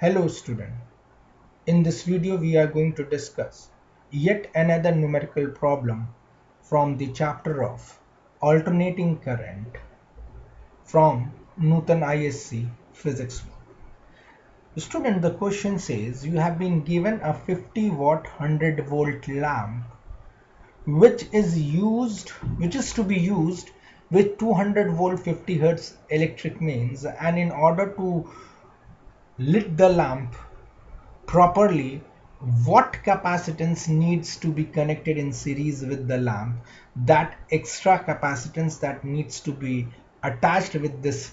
Hello student, in this video we are going to discuss yet another numerical problem from the chapter of alternating current from Newton ISC Physics 1. Student, the question says you have been given a 50 watt 100 volt lamp which is to be used with 200 volt 50 hertz electric mains, and in order to lit the lamp properly, what capacitance needs to be connected in series with the lamp? That extra capacitance that needs to be attached with this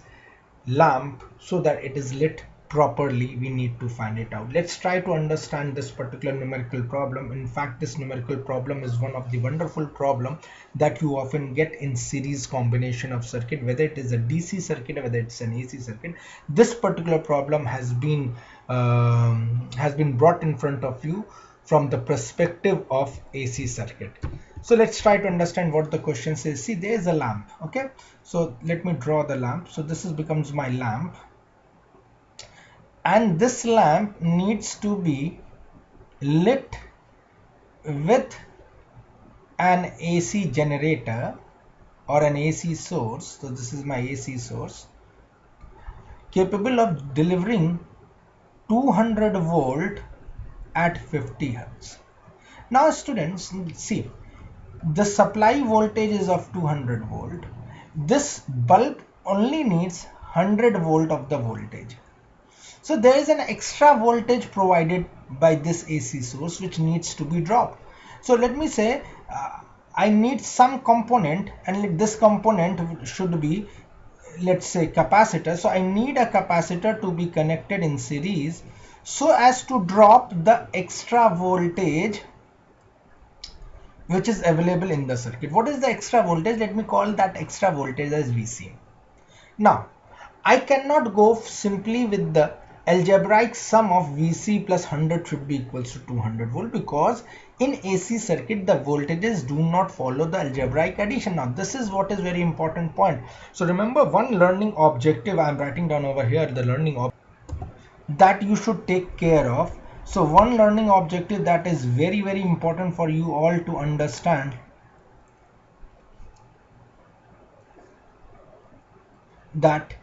lamp so that it is lit properly, we need to find it out. Let's try to understand this particular numerical problem. In fact, this numerical problem is one of the wonderful problem that you often get in series combination of circuit, whether it is a DC circuit or whether it's an AC circuit. This particular problem has been brought in front of you from the perspective of AC circuit. So let's try to understand what the question says. See, there is a lamp. Okay, so let me draw the lamp. So this becomes my lamp, and this lamp needs to be lit with an AC generator or an AC source. So this is my AC source, capable of delivering 200 volt at 50 hertz. Now students, see, the supply voltage is of 200 volt. This bulb only needs 100 volt of the voltage. So there is an extra voltage provided by this AC source which needs to be dropped. So let me say I need some component, and this component should be, let's say, capacitor. So I need a capacitor to be connected in series so as to drop the extra voltage which is available in the circuit. What is the extra voltage? Let me call that extra voltage as VC. Now I cannot go simply with the algebraic sum of VC plus 100 should be equals to 200 volt, because in AC circuit the voltages do not follow the algebraic addition. Now this is what is very important point. So remember, one learning objective I am writing down over here, the learning that you should take care of. So one learning objective that is very important for you all to understand, that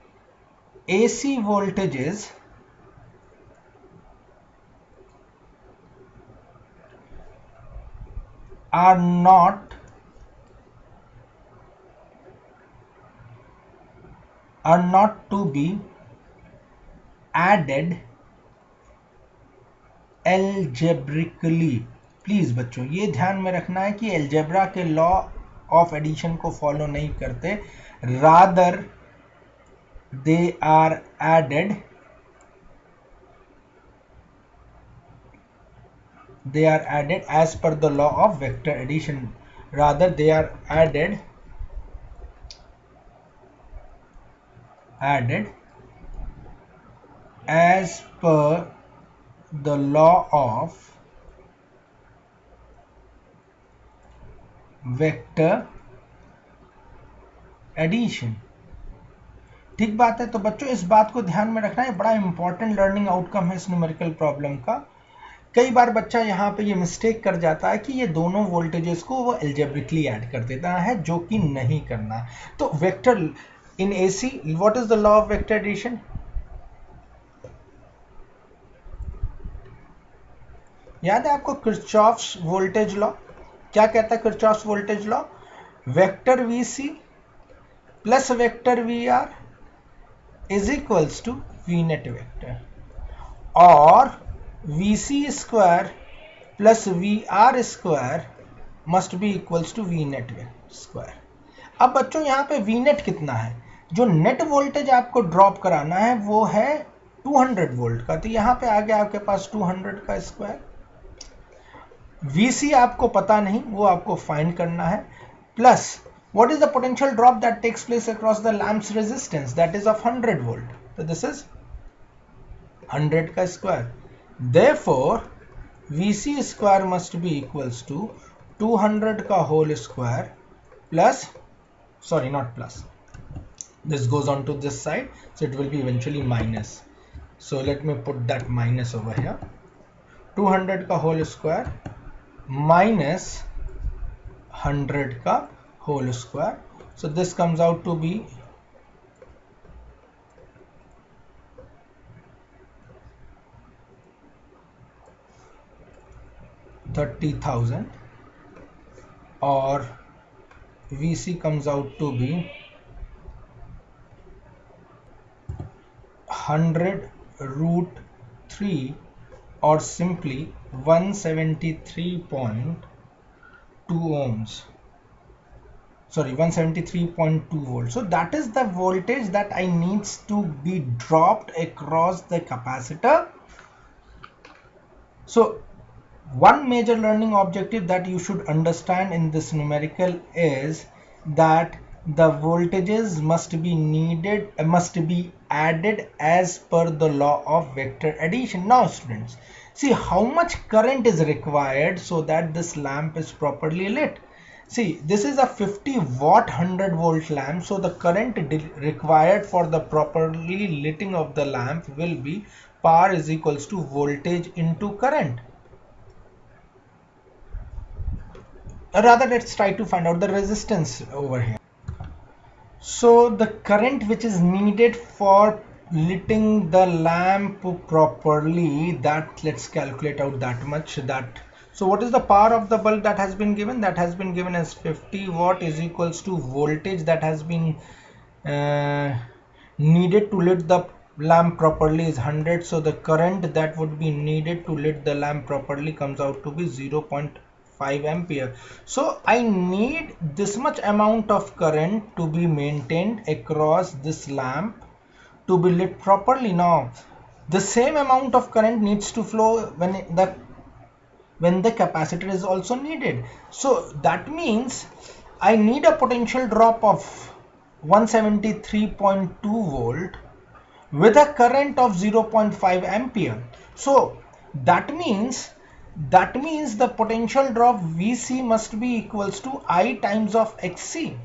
AC voltages are not to be added algebraically. Please बच्चों ये ध्यान में रखना है कि algebra के law of addition को follow नहीं करते, rather they are added as per the law of vector addition. Rather they are added as per the law of vector addition. ठीक बात है। तो बच्चों इस बात को ध्यान में रखना है, बड़ा इंपॉर्टेंट लर्निंग आउटकम है इस न्यूमेरिकल प्रॉब्लम का। कई बार बच्चा यहाँ पे ये मिस्टेक कर जाता है कि ये दोनों वोल्टेजेस को वो एल्जेब्रिकली ऐड कर देता है, जो कि नहीं करना। तो vector in AC, what is the law of vector addition? याद है आपको किरचॉफ्स वोल्टेज लॉ? क्या कहता है Kirchhoff's voltage law? Vector VC plus vector VR is equals to V net vector, or VC square plus VR square must be equals to V net square. अब बच्चों यहाँ पे V net कितना है? जो नेट वोल्टेज आपको drop कराना है वो है 200 वोल्ट का, तो यहाँ पे आ गया आपके पास 200 का स्क्वायर। VC आपको पता नहीं, वो आपको फाइंड करना है, plus what is the potential drop that takes place across the lamp's resistance, that is of 100 volt. So this is 100 ka square. Therefore VC square must be equals to 200 ka whole square plus, sorry, not plus, this goes on to this side, so it will be eventually minus So let me put that minus over here. 200 का whole square minus 100 का whole square. So this comes out to be 30,000, or VC comes out to be 100 root 3, or simply 173.2 ohms. Sorry, 173.2 volts. So that is the voltage that I needs to be dropped across the capacitor. So one major learning objective that you should understand in this numerical is that the voltages must be added as per the law of vector addition. Now students, see how much current is required so that this lamp is properly lit. See, this is a 50 watt 100 volt lamp, so the current required for the properly lighting of the lamp will be power is equals to voltage into current. Rather, let's try to find out the resistance over here. So the current which is needed for lighting the lamp properly, that let's calculate out that much. That, so what is the power of the bulb that has been given? That has been given as 50 watt is equals to voltage that has been needed to lit the lamp properly is 100. So the current that would be needed to lit the lamp properly comes out to be 0.5 ampere. So I need this much amount of current to be maintained across this lamp to be lit properly. Now the same amount of current needs to flow when the capacitor is also needed. So that means I need a potential drop of 173.2 volt with a current of 0.5 ampere. So that means the potential drop VC must be equals to I times of XC.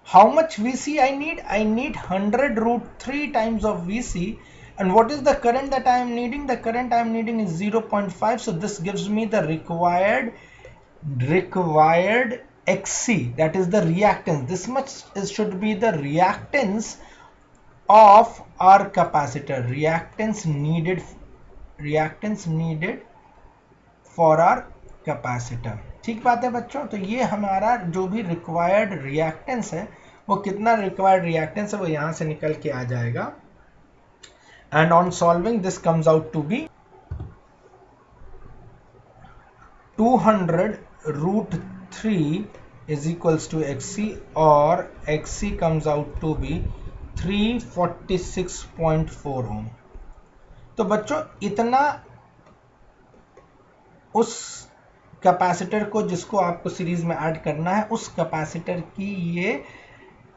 How much VC I need? I need 100 root 3 times of VC. And what is the current that I am needing? The current I am needing is 0.5. So this gives me the required XC, that is the reactance. This much should be the reactance of our capacitor, reactance needed for our capacitor. ठीक बात है बच्चों. तो ये हमारा जो भी required reactance है, वो कितना रिक्वायर्ड रिएक्टेंस है वो यहां से निकल के आ जाएगा. And on solving this comes out to be 200 root 3 is equals to XC, or XC comes out to be 346.4 ohm. तो बच्चों इतना उस कैपेसिटर को जिसको आपको सीरीज में ऐड करना है, उस कैपेसिटर की ये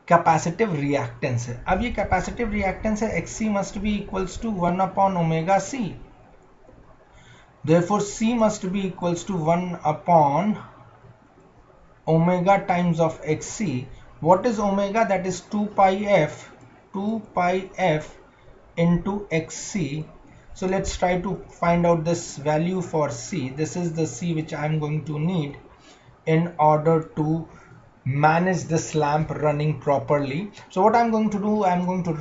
कैपेसिटिव रिएक्टेंस है. अब ये कैपेसिटिव रिएक्टेंस है, XC must be equals to 1 upon omega C. Therefore C must be equals to 1 upon omega times of XC. What is omega? That is 2 pi f into XC. So let's try to find out this value for C. This is the C which I am going to need in order to manage this lamp running properly. So what I'm going to do, I'm going to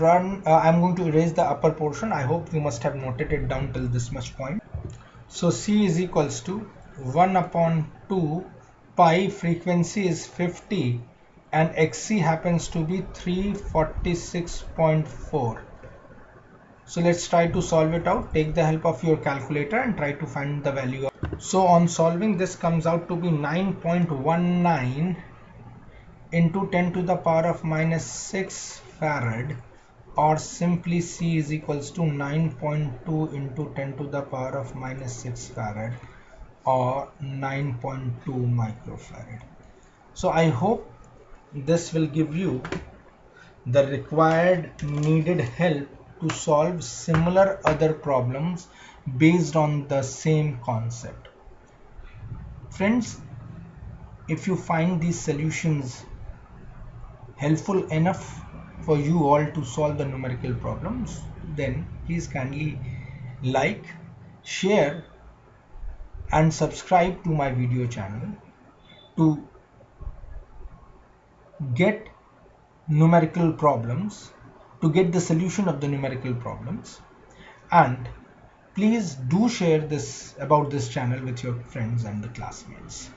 erase the upper portion. I hope you must have noted it down till this much point. So C is equals to 1 upon 2 pi, frequency is 50 and XC happens to be 346.4. So let's try to solve it out. Take the help of your calculator and try to find the value. So on solving, this comes out to be 9.19 into 10 to the power of minus 6 farad, or simply C is equals to 9.2 into 10 to the power of minus 6 farad, or 9.2 microfarad. So I hope this will give you the required needed help to solve similar other problems based on the same concept. Friends, if you find these solutions helpful enough for you all to solve the numerical problems, then please kindly like, share and subscribe to my video channel to get numerical problems, to get the solution of the numerical problems. And please do share this about this channel with your friends and the classmates.